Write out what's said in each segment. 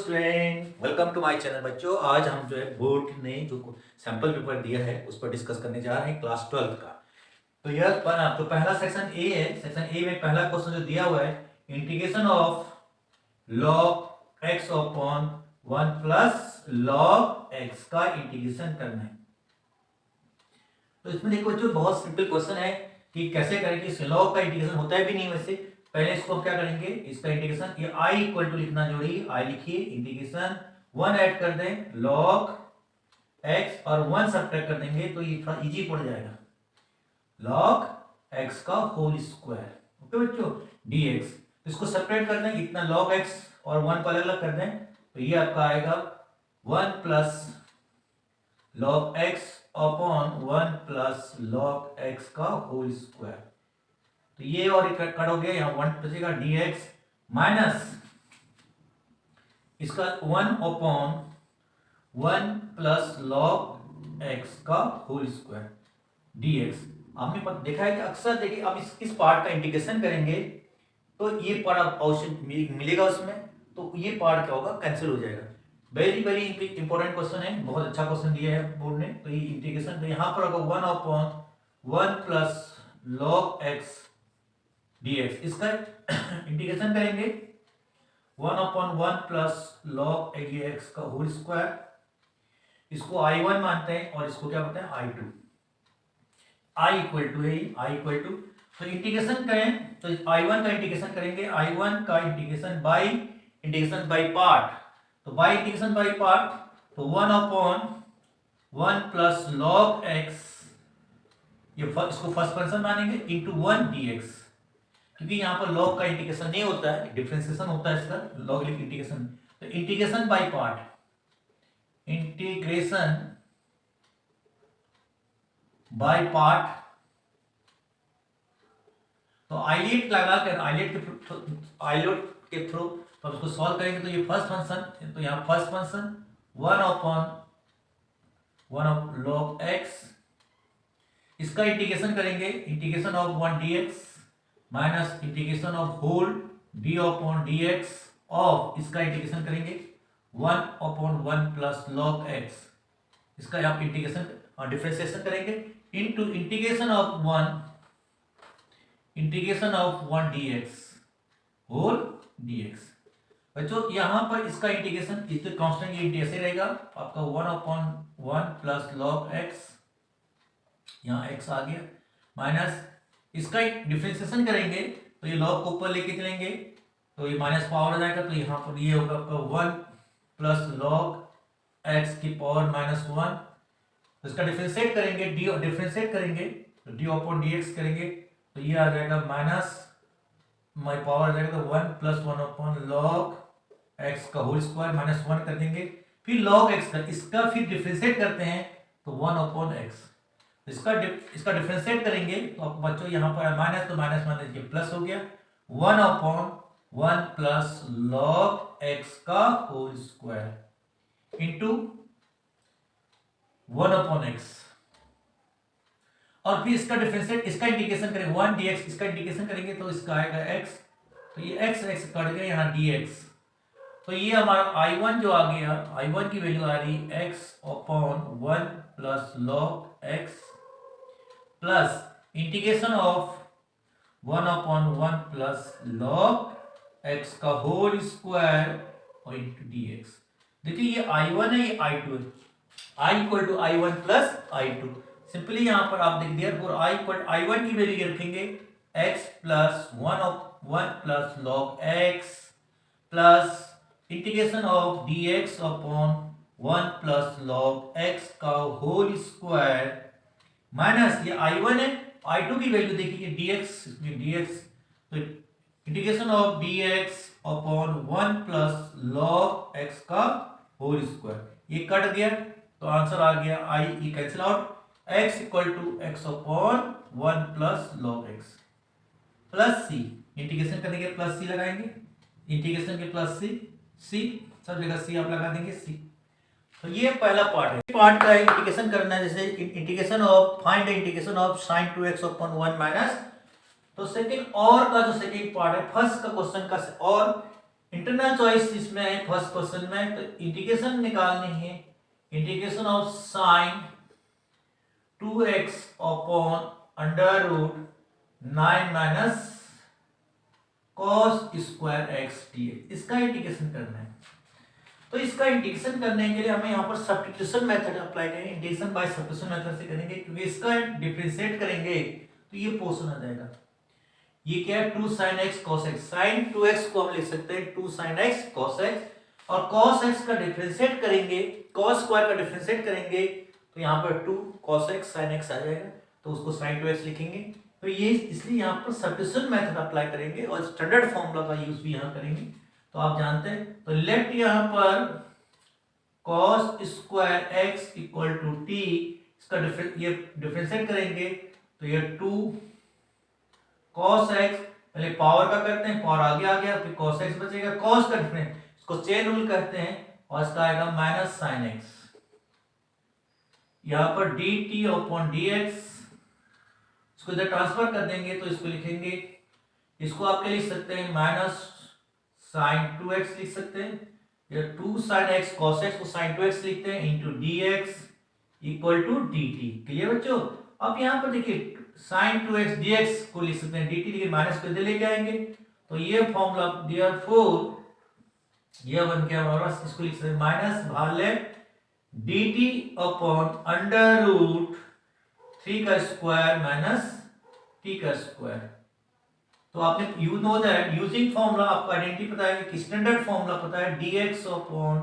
Student, welcome to my channel. बच्चों, आज हम जो है बोर्ड ने जो सैंपल पेपर दिया है उस पर डिस्कस करने जा रहे हैं क्लास 12 का। तो यह तो पहला सेक्शन ए है। सेक्शन ए में पहला क्वेश्चन जो दिया हुआ है, integration of log x upon 1 plus log x का इंटीग्रेशन करना है। तो इसमें देखो बच्चों, बहुत सिंपल क्वेश्चन है कि कैसे करें कि log का इंटीग्रेशन होता है भी नहीं। वैसे पहले इसको हम क्या करेंगे, इसका इंटीग्रेशन, ये i इक्वल टू लिखना जोड़िए, i लिखिए, इंटीग्रेशन 1 ऐड कर दें log x और 1 सब्ट्रैक्ट कर देंगे तो ये थोड़ा इजी पड़ जाएगा, log x का होल स्क्वायर। ओके बच्चों, dx इसको सेपरेट कर दें, इतना log x और 1 को अलग अलग कर दें तो ये आपका आएगा 1 plus log x upon 1 plus log x का होल स्क्वायर। तो ये और कट हो गया, यहाँ 1 बचेगा, dx माइनस इसका 1 अपॉन 1 प्लस log x का होल स्क्वायर dx। आपने देखा है कि अक्सर देखिए, अब इस पार्ट का इंटीग्रेशन करेंगे तो ये पार्ट अवश्य मिलेगा उसमें, तो ये पार्ट क्या होगा, कैंसिल हो जाएगा। वेरी वेरी इंपॉर्टेंट क्वेश्चन है, बहुत अच्छा क्वेश्चन दिया है बोर्ड ने। तो ये इंटीग्रेशन, तो यहाँ पर होगा 1 upon 1 plus log x dx। इसका इंटीग्रेशन करेंगे 1 अपॉन 1 प्लस log x का होल स्क्वायर, इसको i1 मानते हैं और इसको क्या बोलते हैं i2। i इक्वल टू है, i इक्वल टू, तो इंटीग्रेशन करें तो i1 का इंटीग्रेशन करेंगे, i1 का इंटीग्रेशन बाय पार्ट, तो बाय इंटीग्रेशन बाय पार्ट, तो 1 अपॉन 1 प्लस log x, ये इसको फर्स्ट पर्सन मानेंगे, इंटू 1 dx, क्योंकि यहाँ पर log का इंटीग्रेशन नहीं होता है, डिफरेंशिएशन होता है इसका, लॉगरिथमिक इंटीग्रेशन। तो integration by part, integration by part, तो आइलेट लगा कर, आइलेट के थ्रू तो उसको सॉल्व करेंगे तो ये फर्स्ट फंक्शन, तो यहाँ first function 1 upon 1 log x, इसका इंटीग्रेशन करेंगे, integration of 1 dx minus integration of whole d upon dx of, इसका इंटीग्रेशन करेंगे 1 अपॉन 1 प्लस log x, इसका आप इंटीग्रेशन और डिफरेंशिएशन करेंगे into integration of 1 dx whole dx। बच्चों यहाँ पर इसका इंटीग्रेशन, इस कांस्टेंट ये ऐसे रहेगा आपका 1 अपॉन 1 प्लस log x, यहाँ x आ गया, माइनस इसका डिफरेंशिएशन करेंगे तो ये log को ऊपर लेके चलेंगे तो ये माइनस पावर आ जाएगा, तो यहाँ पर ये होगा आपका 1 प्लस log x की पावर माइनस 1, तो इसका डिफरेंशिएट करेंगे, डिफरेंशिएट करेंगे तो d अपॉन dx करेंगे तो ये आ जाएगा माइनस माई पावर आ जाएगा, तो 1 प्लस 1 अपॉन log x का होल स्क्वायर माइनस 1 कर देंगे, फिर log x का, इसका फिर डिफरेंशिएट करते हैं तो 1 अपॉन x, इसका डिफरेंशिएट करेंगे तो आपको बच्चों यहाँ पर माइनस, तो माइनस माइनस ये प्लस हो गया, 1 अपॉन 1 प्लस log x का whole square into 1 upon x, और फिर इसका डिफरेंशिएट, इसका इंटीग्रेशन करेंगे 1 dx, इसका इंटीग्रेशन करेंगे तो इसका आएगा x, तो ये x कट गया, यहाँ dx, तो ये हमारा i1 जो आ गया, i1 की वैल्यू आ रही x upon 1 plus log x plus integration of 1 upon 1 plus log x का होल स्क्वायर और इंटू dx। देखिए ये i1 है, ये i2 है, i equal to i1 plus i2। Simply यहाँ पर आप देख दिया, और i1 की वैल्यू रखेंगे x plus 1 plus log x plus integration of dx upon 1 plus log x का होल स्क्वायर माइनस ये i1 है, i2 की वैल्यू देखिए dx, तो integration of dx upon 1 plus log x का होल स्क्वायर, ये कट गया तो आंसर आ गया i, ये cancel out, x equal to x upon 1 plus log x plus c, integration करने के प्लस c लगाएंगे, इंटीग्रेशन के प्लस c सब जगह c आप लगा देंगे c। तो ये पहला पार्ट है, पार्ट का इंटीग्रेशन करना है, जैसे integration of, find the integration of sin 2x upon 1 minus, तो सेकंड और का जो सेकंड पार्ट है फर्स्ट का क्वेश्चन का, और इंटरनल चॉइस इसमें है फर्स्ट क्वेश्चन में, तो इंटीग्रेशन निकालनी है, integration of sine 2x upon under root 9 minus cos square X dx, इसका इंटीग्रेशन करना है। तो इसका इंटीग्रेशन करने के लिए हमें यहाँ पर सब्स्टिट्यूशन मेथड अप्लाई करेंगे, इंटीग्रेशन बाय सब्स्टिट्यूशन मेथड से करेंगे, क्योंकि इसका डिफरेंशिएट करेंगे तो ये पोर्शन आ जाएगा। ये क्या है 2 sin x cos x, sin 2x को हम लिख सकते हैं 2 sin x cos x, और cos x का डिफरेंशिएट करेंगे, cos स्क्वायर का डिफरेंशिएट करेंगे तो यहाँ पर 2 cos x sin x आ जाएगा, तो उसको sin 2x लिखेंगे। तो ये इसलिए यहाँ पर सब्स्टिट्यूशन मेथड अप्लाई करेंगे और स्टैंडर्ड फॉर्मूला का यूज भी यहाँ करेंगे, तो आप जानते हैं। तो लेट यहाँ पर cos square x equal to t, इसका ये डिफरेंशिएट करेंगे तो ये 2 cos x, पहले पावर का करते हैं, पावर आगे आ गया, फिर cos x बचेगा, cos का डिफरेंस इसको चेन रूल कहते हैं, और इसका आएगा माइनस sin x। यहाँ पर dt अपॉन dx, इसको इधर ट्रांसफर कर देंगे तो इसको लिखेंगे, इसको आपके लिख सकते हैं माइनस sin 2x लिख सकते हैं, या 2 sin x cos x को sin 2x लिखते हैं into dx equal to dt। Clear बच्चों? अब यहाँ पर देखिए sin 2x dx को लिख सकते हैं dt, लेकिन माइनस को इधर लेके आएंगे तो ये फॉर्मूला देयरफॉर ये बन गया हमारा, इसको लिख सकते हैं माइनस भाले dt अपॉन अंडर रूट 3 का स्क्वायर माइनस t का स्क्वायर। तो आपने you know that using formula, आपको आइडेंटिटी पता है कि स्टैंडर्ड फॉर्मूला पता है, dx upon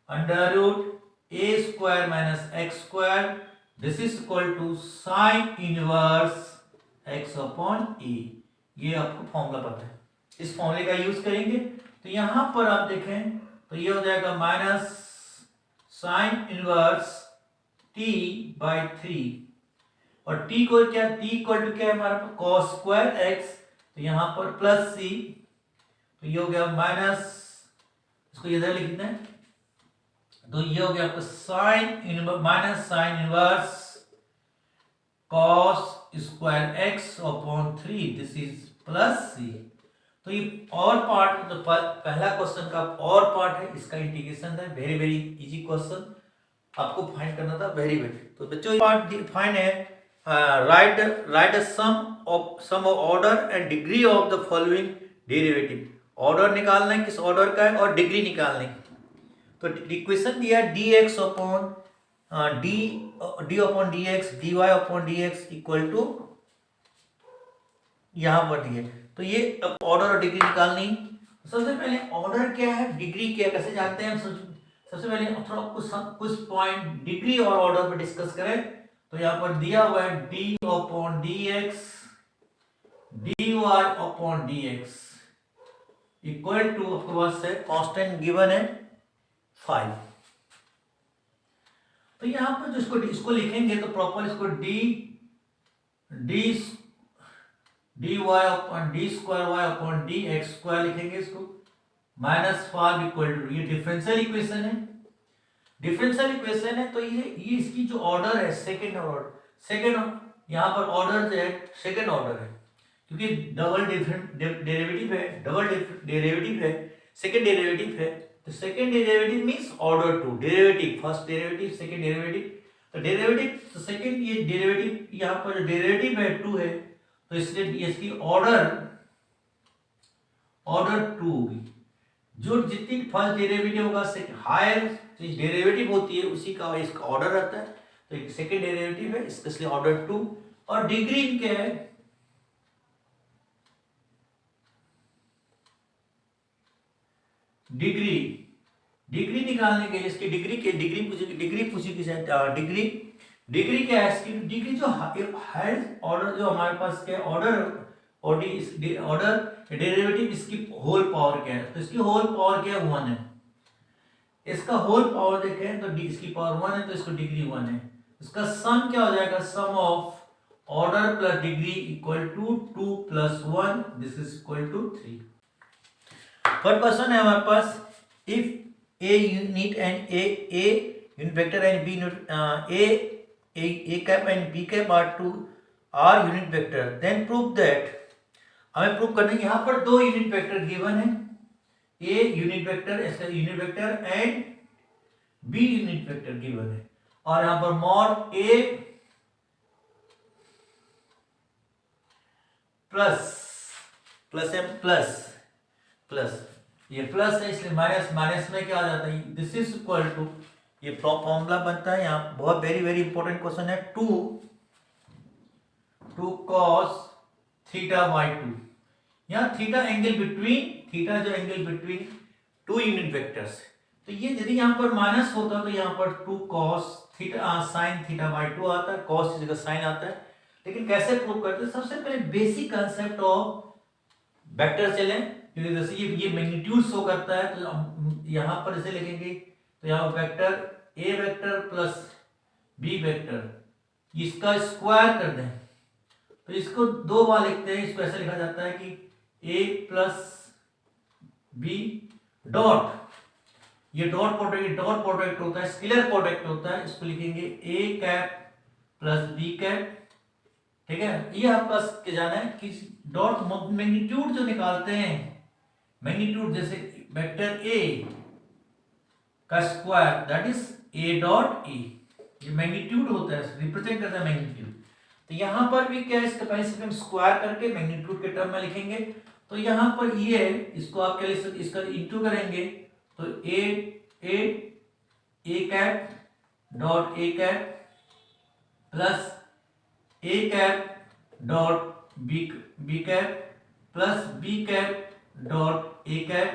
under root a square minus x square, this is equal to sine inverse x upon a। ये आपको फॉर्मूला पता है, इस फॉर्मूले का यूज करेंगे। तो यहां पर आप देखें तो ये हो जाएगा minus sine inverse t by 3, और t को क्या, t इक्वल टू क्या है हमारा cos स्क्वायर x, तो यहां पर प्लस c, तो ये हो गया माइनस, इसको इधर लिख देते हैं, तो ये हो गया आपका sine inverse minus sine inverse cos square x upon 3, this is plus c। तो ये और पार्ट, तो पहला क्वेश्चन का और पार्ट है, इसका इंटीग्रेशन है, वेरी वेरी इजी क्वेश्चन आपको फाइंड करना था, वेरी वेरी। तो बच्चों पार्ट फाइंड है, write sum of order and degree of the following derivative. Order निकालना है किस ऑर्डर का है और डिग्री निकालनी है। तो इक्वेशन दिया dx upon d upon dx dy upon dx equal to यहां पर दिए, तो ये ऑर्डर और डिग्री निकालनी। सबसे पहले ऑर्डर क्या है, डिग्री क्या, कैसे जानते हैं हम? सबसे पहले थोड़ा कुछ पॉइंट डिग्री और ऑर्डर पर डिस्कस करें। तो यहाँ पर दिया हुआ है d upon dx dy upon dx equal to, आपके पास है कांस्टेंट गिवन है 5। तो यहां पर जो इसको लिखेंगे तो प्रॉपर इसको dy upon d square y upon dx square लिखेंगे, इसको माइनस 5 इक्वल टू, ये डिफरेंशियल इक्वेशन है, डिफरेंशियल इक्वेशन है। तो ये इसकी जो ऑर्डर है सेकंड ऑर्डर, यहाँ पर ऑर्डर जो है सेकंड ऑर्डर है, क्योंकि डबल डेरिवेटिव है, सेकंड डेरिवेटिव है, तो second derivative means order 2, derivative first derivative second derivative, तो डेरिवेटिव तो सेकंड, ये डेरिवेटिव यहाँ पर जो डेरिवेटिव है 2 है, तो इसलिए इसकी ऑर्डर 2 होगी। जो जितनी फर्स्ट डेरिवेटिव होगा हायर डेरिवेटिव होती है उसी का इसका ऑर्डर रहता है, तो एक सेकंड डेरिवेटिव है इसलिए ऑर्डर 2। और डिग्री क्या है, डिग्री निकालने के लिए इसकी डिग्री पूछी की जाए, डिग्री क्या है इसकी, डिग्री जो हायर ऑर्डर जो हमारे पास क्या ऑर्डर डेरिवेटिव इसकी होल पावर क्या है, तो इसकी होल पावर क्या है 1 है, इसका होल पावर देखें तो इसकी पावर 1 है, तो इसको डिग्री 1 है। इसका सम क्या हो जाएगा, sum of order plus degree equal to 2 plus 1, this is equal to 3। Third question है हमारे पास, if a unit and a unit vector and b unit a cap and b cap are unit vector, then prove that, हमें prove करना है। यहाँ पर 2 unit vector given है, A unit vector, इसका unit vector and B unit vector given है, और यहां पर mod A plus plus M plus plus, ये प्लस है इसलिए माइनस, माइनस में क्या आ जाता है, दिस इज इक्वल टू, ये फॉर्मूला बनता है यहाँ, बहुत वेरी वेरी इंपॉर्टेंट क्वेश्चन है, two cos theta by two, यहाँ थीटा एंगल बिटवीन, थीटा जो angle between two unit vectors, तो ये यदि यहाँ पर माइनस होता तो यहाँ पर two cos theta sine theta by two आता है, कॉस की जगह साइन आता है। लेकिन कैसे प्रूव करते हैं, सबसे पहले बेसिक कंसेप्ट ऑफ वेक्टर चलें, क्योंकि जैसे ये मैग्नीट्यूड शो करता है, तो हम यहाँ पर इसे लिखेंगे, तो यहाँ vector A vector plus B vector, इसका स्क्वायर कर दें, तो इसको दो बार लिखते हैं, इसको ऐसे लिखा जाता है कि ए प्लस बी डॉट, ये डॉट प्रोडक्ट होता है, स्केलर प्रोडक्ट होता है, इसको लिखेंगे ए कैप प्लस बी कैप, ठीक है। ये आपका जाना है कि डॉट मैग्नीट्यूड जो निकालते हैं, मैग्नीट्यूड जैसे वेक्टर ए का square that is a dot A, ये मैग्नीट्यूड होता है, रिप्रेजेंट करता है मैग्नीट्यूड। तो यहां पर भी क्या है, इसका पहले हम स्क्वायर करके मैग्नीट्यूड के टर्म में लिखेंगे, तो यहां पर ये है, इसको आप क्या लिख सकते, इसका इंटू करेंगे, तो A cap dot A cap plus A cap dot B cap plus B cap dot A cap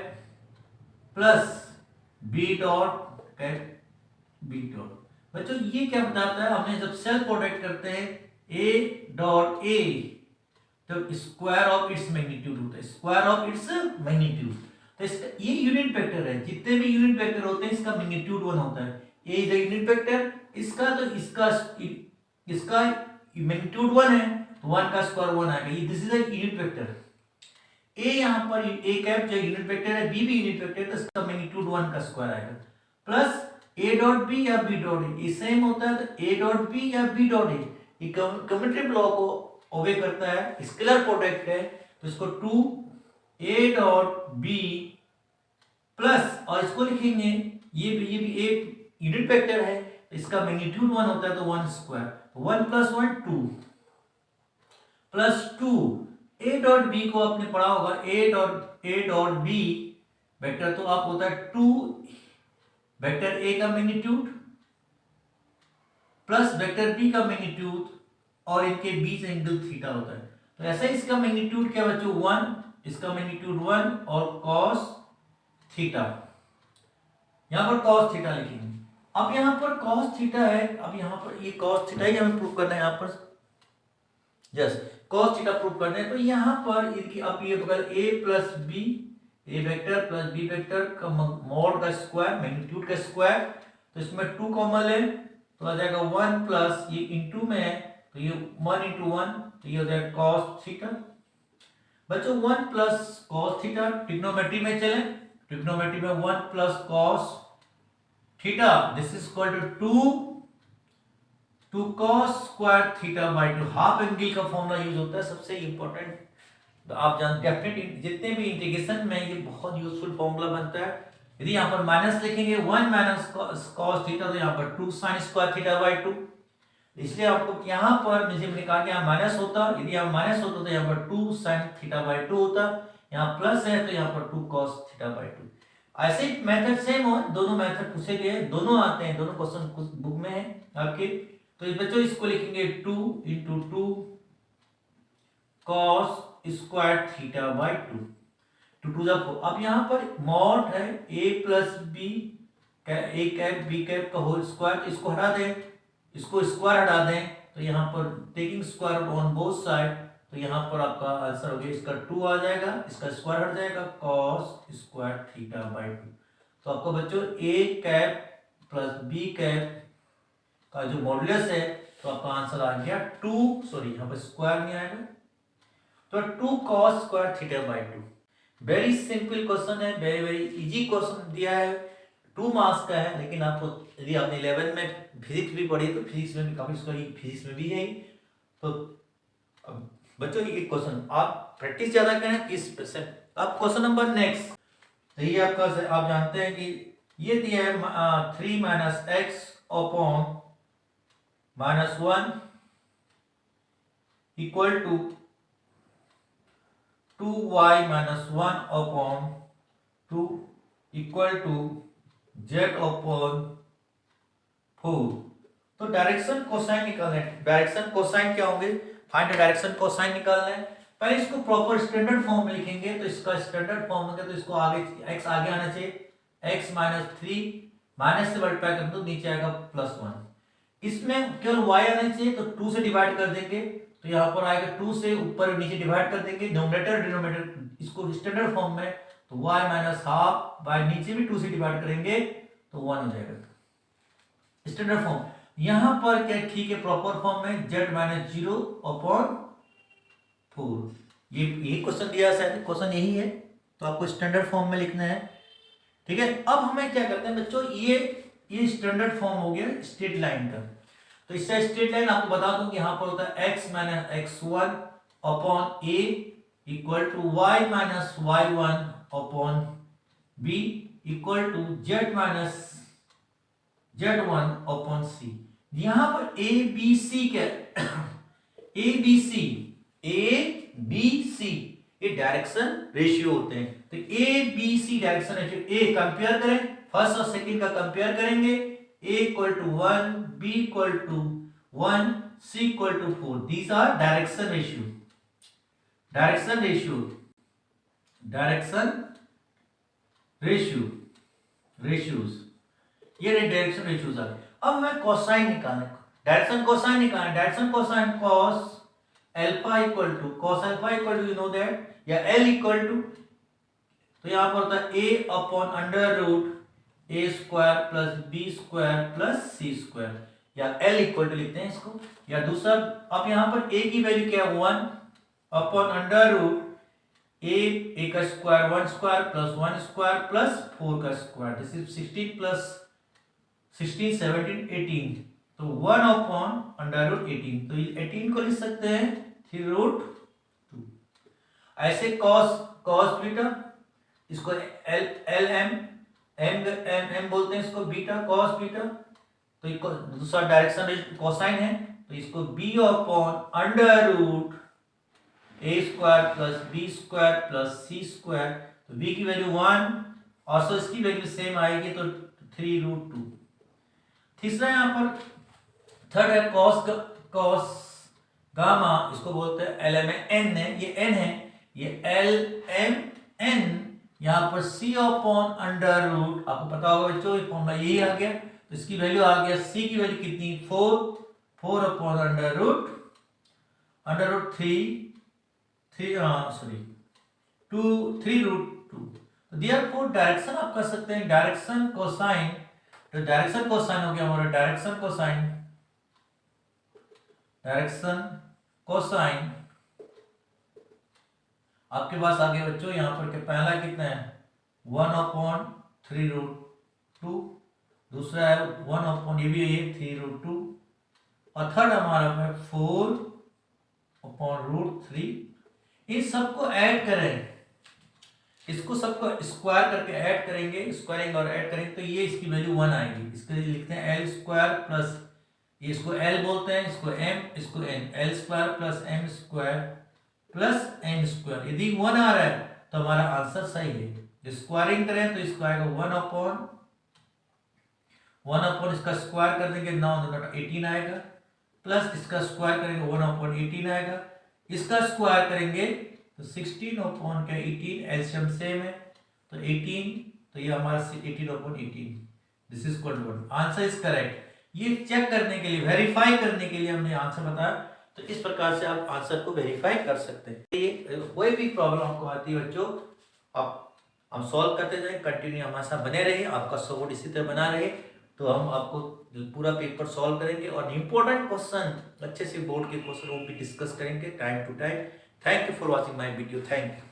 plus B dot cap B dot. बच्चों ये क्या बताता है, हमने जब सेल्फ प्रोडक्ट करते हैं ए डॉट ए, तो स्क्वायर ऑफ इट्स मैग्नीट्यूड होता है, स्क्वायर ऑफ इट्स मैग्नीट्यूड, तो इसका ये यूनिट वेक्टर है, जितने भी यूनिट वेक्टर होते हैं इसका मैग्नीट्यूड 1 होता है, ए इज द यूनिट वेक्टर, इसका तो इसका मैग्नीट्यूड 1 है, तो 1 का स्क्वायर 1 आएगा, ये this is a unit vector. A यहां पर ए कैप जो यूनिट वेक्टर है, बी भी यूनिट वेक्टर है, तो इसका मैग्नीट्यूड 1 का स्क्वायर आएगा, प्लस ए डॉट बी या बी डॉट ए, ये सेम होता है, तो ए डॉट बी या बी डॉट ए, ये कम्यूटेटिव लॉ को ओबे करता है, स्केलर प्रोडक्ट है, तो इसको 2 ए डॉट बी प्लस, और इसको लिखेंगे ये भी एक यूनिट वेक्टर है, इसका मैग्नीट्यूड 1 होता है, तो 1 square, 1 plus 1 2 plus 2, A dot B को आपने पढ़ा होगा, ए डॉट बी वेक्टर तो आप होता है 2 वेक्टर ए का मैग्नीट्यूड प्लस वेक्टर बी का मैग्नीट्यूड, और इनके बीच एंगल थीटा होता है, तो ऐसा इसका मैग्नीट्यूड क्या बच्चों 1, इसका मैग्नीट्यूड 1 और कॉस थीटा, यहां पर कॉस थीटा लिखेंगे। अब यहां पर कॉस थीटा है, अब यहां पर ये कॉस थीटा ही हमें प्रूव करना है, यहां पर यस कॉस थीटा प्रूव करना है, तो यहां पर इनकी अब ये बगल ए प्लस बी, ए वेक्टर प्लस बी वेक्टर का मॉड का स्क्वायर, मैग्नीट्यूड का स्क्वायर, तो इसमें 2 कॉमन है, तो आ जाएगा 1 प्लस ये इनटू में है, तो ये 1 into 1, तो ये हो जाएगा cos थीटा। बच्चों 1 प्लस cos थीटा, ट्रिग्नोमेट्री में चलें, ट्रिग्नोमेट्री में 1 plus cos theta, this is equal to 2 cos square theta by 2, half angle का फॉर्मूला यूज होता है, सबसे इंपॉर्टेंट, तो आप जानते हैं डेफिनेट जितने भी इंटीग्रेशन में ये बहुत यूजफुल फॉर्मूला बनता है। यदि यहाँ पर माइनस लिखेंगे 1 माइनस cos थीटा, तो यहाँ पर 2 sin स्क्वायर थीटा बाई 2, इसलिए आपको यहाँ पर मुझे कहा कि यहाँ माइनस होता, यदि यहाँ माइनस होता तो यहाँ पर 2 sin थीटा बाई 2 होता, यहाँ प्लस है तो यहाँ पर 2 cos थीटा बाई 2। ऐसे मेथड सेम हो, दोनों मेथड पूछे गए, दोनों आते हैं, दोनों क्वेश्चन बुक में है आपके, तो बच्चों इसको लिखेंगे 2 into 2 cos square theta by 2 to 2 4। अब यहाँ पर मॉड है a plus B, A cap B cap का होल स्क्वायर, तो इसको हटा दें, इसको स्क्वायर हटा दें, तो यहाँ पर taking square on both side, तो यहाँ पर आपका आंसर हो गया, इसका 2 आ जाएगा, इसका स्क्वायर हट जाएगा, cos स्क्वायर थीटा बाई 2। तो आपको बच्चों a cap plus B cap का जो मॉडुलस है, तो आपका आंसर आ गया 2, सॉरी यहाँ पर स्क्वायर नहीं आएगा, तो 2 cos square theta by 2। Very simple question है, वेरी वेरी इजी क्वेश्चन दिया है, 2 मार्क्स का है, लेकिन आपको यदि आपने 11 में फिजिक्स भी पढ़ी तो फिजिक्स में भी काफी, फिजिक्स में भी है, तो बच्चों ये क्वेश्चन आप प्रैक्टिस ज्यादा करें 30%। अब क्वेश्चन नंबर नेक्स्ट, तो ये आपका आप जानते हैं कि ये दिया है 3 minus X upon -1 equal to 2y minus 1 upon 2 equal to z upon 4। तो डायरेक्शन कोसाइन निकालना है। डायरेक्शन कोसाइन क्या होंगे, फाइंड डायरेक्शन कोसाइन निकालना है। पहले इसको प्रॉपर स्टैंडर्ड फॉर्म में लिखेंगे, तो इसका स्टैंडर्ड फॉर्म होगा तो इसको आगे x आगे आना चाहिए, x माइनस 3 माइनस से मल्टीप्लाई कर दो नीचे आएगा +1। इसमें केवल y आना चाहिए तो 2 से डिवाइड कर देंगे, तो यहाँ पर आएगा 2 से ऊपर नीचे डिवाइड कर देंगे, न्यूमरेटर डिनोमिनेटर इसको स्टैंडर्ड फॉर्म में, तो y माइनस हाफ बाय नीचे भी 2 से डिवाइड करेंगे तो 1 हो जाएगा स्टैंडर्ड फॉर्म। यहां पर क्या ठीक है प्रॉपर फॉर्म में z माइनस 0 अपॉन 4। ये क्वेश्चन दिया शायद क्वेश्चन यही है, तो आपको स्टैंडर्ड फॉर्म में लिखना है। ठीक है, अब हमें क्या करते हैं बच्चों, ये स्टैंडर्ड फॉर्म हो गया स्ट्रेट लाइन का। तो इससे स्ट्रेट लाइन आपको बता दूं कि यहां पर होता है x minus x1 upon a equal to y minus y1 upon b equal to z minus z1 upon c। यहां पर a b c क्या a b c ये डायरेक्शन रेशियो होते हैं। तो a b c direction ratio, a compare करें first और second का कंपेयर करेंगे, a equal to 1 b equal to 1 c equal to 4। These are direction ratio, direction ratio, direction ratio, ratios, ये direction ratios आ गए। अब हमें कोसाइन निकालना है, डायरेक्शन कोसाइन निकालना है। Direction cosine cos alpha equal to cos alpha equal to you know that, या l इक्वल टू, तो यहां पर होता है a upon under root a square plus b square plus c square, या l इक्वल टू लिखते हैं इसको। या दूसरा, अब यहां पर a की वैल्यू क्या है 1 अपॉन अंडर रूट a का square 1 square plus 1 square plus 4 का स्क्वायर, दिस इज 16 प्लस 16 17 18, तो 1 अपॉन अंडर रूट 18, तो ये 18 को लिख सकते हैं 3 रूट 2। ऐसे cos बीटा, इसको एल एम बोलते हैं इसको, बीटा cos बीटा। तो दूसरा डायरेक्शन कोसाइन है, तो इसको b upon under root a square plus b square plus c square, तो b की वैल्यू 1 और सो इसकी वैल्यू सेम आएगी तो 3 रूट 2। तीसरा यहाँ पर थर्ड है cos गामा, इसको बोलते हैं एल एम एन है, ये n है, ये एल एम एन, यहाँ पर c अपॉन अंडर रूट, आपको पता होगा बच्चों ये फॉर्मूला यही आ गया, तो इसकी वैल्यू आ गया c की वैल्यू कितनी 4 अपॉन अंडर रूट 3 रूट 2। तो देयरफॉर डायरेक्शन आप कर सकते हैं डायरेक्शन कोसाइन, तो डायरेक्शन कोसाइन हो गया हमारा डायरेक्शन कोसाइन आपके पास आ गया बच्चों, यहां पर के पहला कितना है 1 अपॉन 3 रूट 2, दूसरा है 1 अपॉन ये भी है 3 रूट 2, और थर्ड हमारा है 4 अपॉन रूट 3। इन सबको ऐड करें, इसको सबको स्क्वायर करके ऐड करेंगे, स्क्वायरिंग और ऐड करेंगे तो ये इसकी वैल्यू 1 आएगी। इसके लिए लिखते हैं एल स्क्वायर प्लस, ये इसको एल बोलते हैं, इसको एम, इसको N, L square plus M square plus N square. यदि 1 आ रहा है तो हमारा आंसर सही है। स्क्वायरिंग करें तो इसको आएगा 1 अपॉन इसका स्क्वायर कर देंगे 9 18 आएगा, प्लस इसका स्क्वायर करेंगे 1 अपॉन 18 आएगा, इसका स्क्वायर करेंगे तो 16 अपॉन का 18, एलसीएम सेम है तो 18, तो ये हमारा 18 upon 18, this is equal to 1। Answer is correct. ये चेक करने के लिए, वेरीफाई करने के लिए हमने आंसर बताया, तो इस प्रकार से आप आंसर को वेरीफाई कर सकते हैं। ये कोई भी प्रॉब्लम आपको आती है बच्चों, आप हम सॉल्व करते जाए, कंटिन्यू हमारे साथ बने रहिए, आपका सपोर्ट इसी तरह बना रहे, तो हम आपको पूरा पेपर सॉल्व करेंगे और इंपॉर्टेंट क्वेश्चन अच्छे से बोर्ड के क्वेश्चन वो भी डिस्कस करेंगे time to time. Thank you for watching my video, thank you.